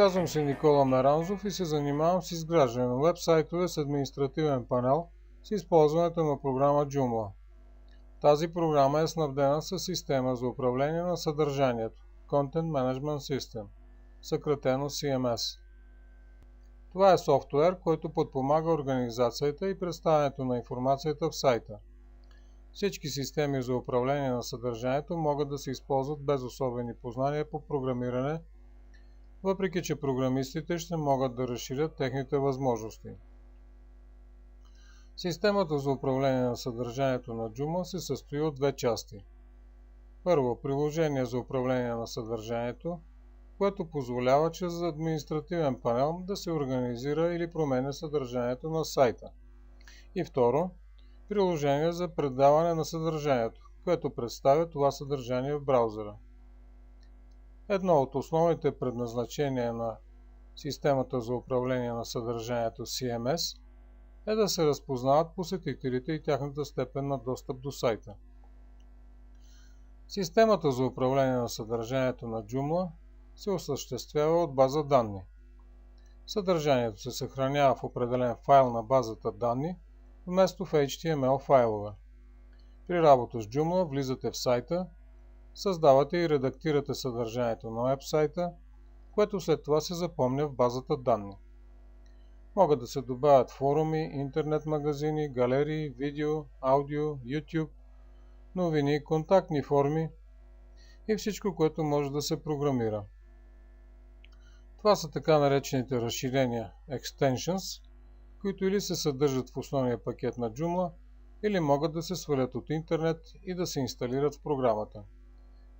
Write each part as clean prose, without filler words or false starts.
Казвам се Никола Меранзов и се занимавам с изграждане на уебсайтове с административен панел с използването на програма Joomla. Тази програма е снабдена с система за управление на съдържанието Content Management System, съкратено CMS. Това е софтуер, който подпомага организацията и представянето на информацията в сайта. Всички системи за управление на съдържанието могат да се използват без особени познания по програмиране, въпреки че програмистите ще могат да разширят техните възможности. Системата за управление на съдържанието на Joomla се състои от две части. Първо, приложение за управление на съдържанието, което позволява чрез административен панел да се организира или променя съдържанието на сайта. И второ, приложение за предаване на съдържанието, което представя това съдържание в браузъра. Едно от основните предназначения на системата за управление на съдържанието CMS е да се разпознават посетителите и тяхната степен на достъп до сайта. Системата за управление на съдържанието на Joomla се осъществява от база данни. Съдържанието се съхранява в определен файл на базата данни, вместо в HTML файлове. При работа с Joomla влизате в сайта, създавате и редактирате съдържанието на уебсайта, което след това се запомня в базата данни. Могат да се добавят форуми, интернет магазини, галерии, видео, аудио, YouTube, новини, контактни форми и всичко, което може да се програмира. Това са така наречените разширения Extensions, които или се съдържат в основния пакет на Joomla, или могат да се свалят от интернет и да се инсталират в програмата.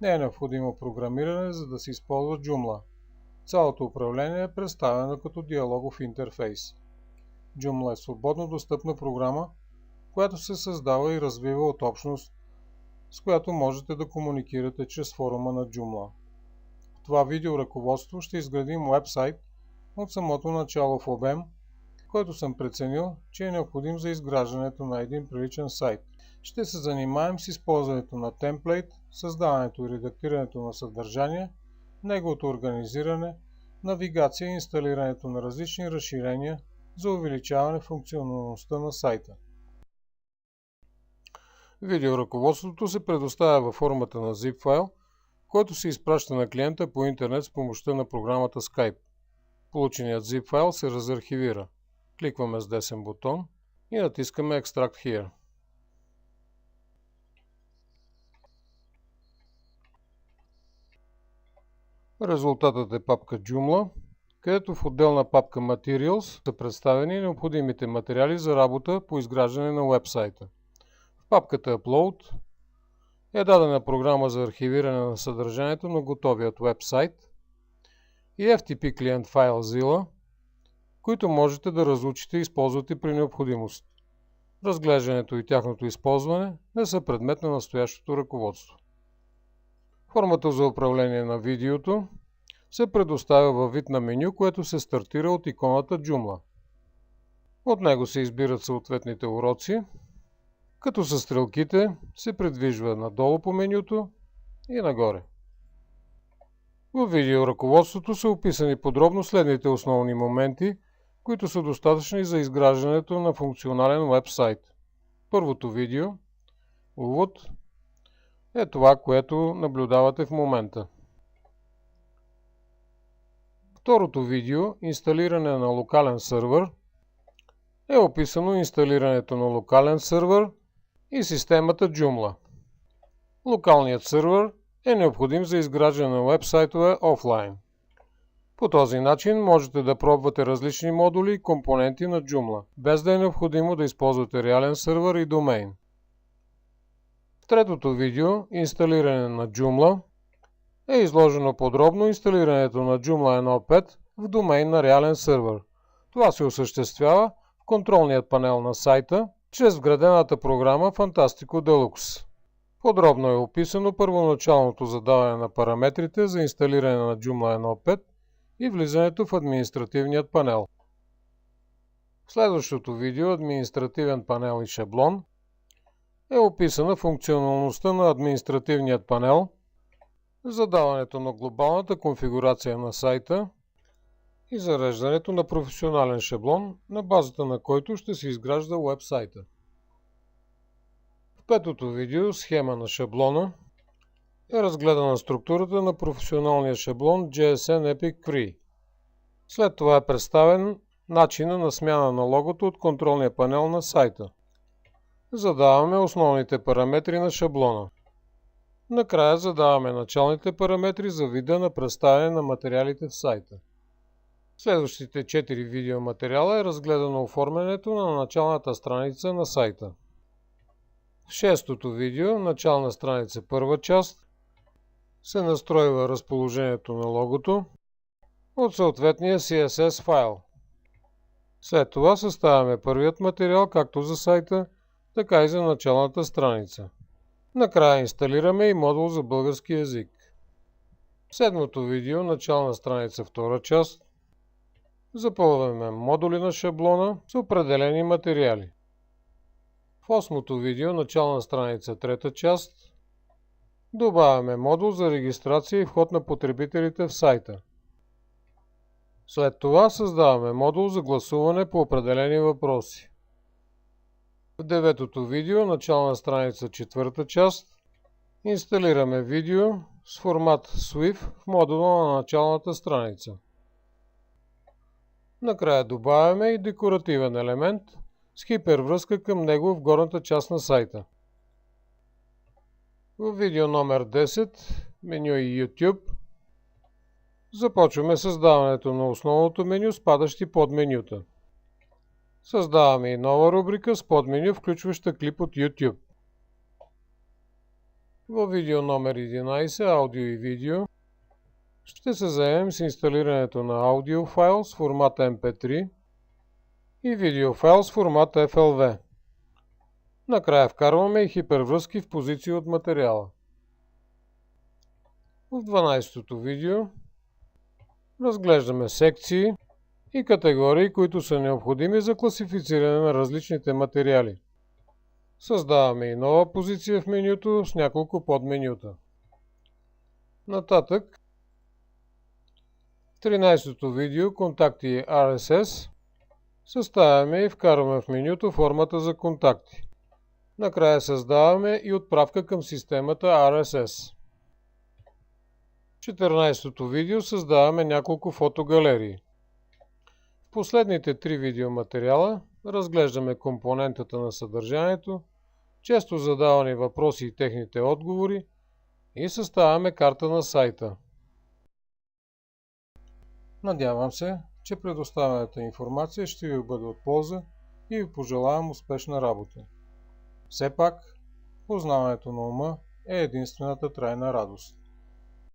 Не е необходимо програмиране, за да се използва Joomla. Цялото управление е представено като диалогов интерфейс. Joomla е свободно достъпна програма, която се създава и развива от общност, с която можете да комуникирате чрез форума на Joomla. В това видеоръководство ще изградим уебсайт от самото начало в обем, който съм преценил, че е необходим за изграждането на един приличен сайт. Ще се занимаем с използването на темплейт, създаването и редактирането на съдържание, неговото организиране, навигация и инсталирането на различни разширения за увеличаване функционалността на сайта. Видеоръководството се предоставя във формата на zip файл, който се изпраща на клиента по интернет с помощта на програмата Skype. Полученият zip файл се разархивира. Кликваме с десен бутон и натискаме Extract Here. Резултатът е папка Joomla, където в отделна папка Materials са представени необходимите материали за работа по изграждане на уебсайта. В папката Upload е дадена програма за архивиране на съдържанието на готовият уебсайт и FTP клиент файл Zilla, които можете да разучите и използвате при необходимост. Разглеждането и тяхното използване не са предмет на настоящото ръководство. Формата за управление на видеото се предоставя във вид на меню, което се стартира от иконата Joomla. От него се избират съответните уроци, като със стрелките се придвижва надолу по менюто и нагоре. В видеоръководството са описани подробно следните основни моменти, които са достатъчни за изграждането на функционален уебсайт. Първото видео, увод, е това, което наблюдавате в момента. Второто видео, инсталиране на локален сървър, е описано инсталирането на локален сървър и системата Joomla. Локалният сървър е необходим за изграждане на уебсайтове офлайн. По този начин можете да пробвате различни модули и компоненти на Joomla, без да е необходимо да използвате реален сървър и домейн. В третото видео, инсталиране на Joomla, е изложено подробно инсталирането на Joomla 1.5 в домейн на реален сървър. Това се осъществява в контролният панел на сайта, чрез вградената програма Fantastico Deluxe. Подробно е описано първоначалното задаване на параметрите за инсталиране на Joomla 1.5 и влизането в административният панел. В следващото видео, административен панел и шаблон, е описана функционалността на административният панел, задаването на глобалната конфигурация на сайта, и зареждането на професионален шаблон, на базата на който ще се изгражда уебсайта. В петото видео схема на шаблона е разгледана структурата на професионалния шаблон JSN Epic Free. След това е представен начина на смяна на логото от контролния панел на сайта. Задаваме основните параметри на шаблона. Накрая задаваме началните параметри за вида на представяне на материалите в сайта. В следващите 4 видеоматериала е разгледано оформянето на началната страница на сайта. В шестото видео, начална страница първа част, се настройва разположението на логото от съответния CSS файл. След това съставяме първият материал както за сайта, така и за началната страница. Накрая инсталираме и модул за български език. В седмото видео, начална страница втора част, запълваме модули на шаблона с определени материали. В осмото видео, начална страница трета част, добавяме модул за регистрация и вход на потребителите в сайта. След това създаваме модул за гласуване по определени въпроси. В деветото видео, начална страница четвърта част, инсталираме видео с формат SWIF в модула на началната страница. Накрая добавяме и декоративен елемент с хипервръзка към него в горната част на сайта. В видео номер 10, меню и YouTube, започваме създаването на основното меню с падащи подменюта. Създаваме и нова рубрика с подменю, включваща клип от YouTube. В видео номер 11, аудио и видео, ще се заемем с инсталирането на аудиофайл с формат MP3 и видеофайл с формат FLV. Накрая вкарваме и хипервръзки в позиции от материала. В 12-то видео разглеждаме секции и категории, които са необходими за класифициране на различните материали. Създаваме и нова позиция в менюто с няколко подменюта. Нататък, в 13-то видео контакти RSS, съставяме и вкарваме в менюто формата за контакти. Накрая създаваме и отправка към системата RSS. В 14-то видео създаваме няколко фотогалерии. В последните 3 видеоматериала разглеждаме компонентата на съдържанието, често задавани въпроси и техните отговори и съставяме карта на сайта. Надявам се, че предоставената информация ще ви бъде от полза и ви пожелавам успешна работа. Все пак, познаването на ума е единствената трайна радост.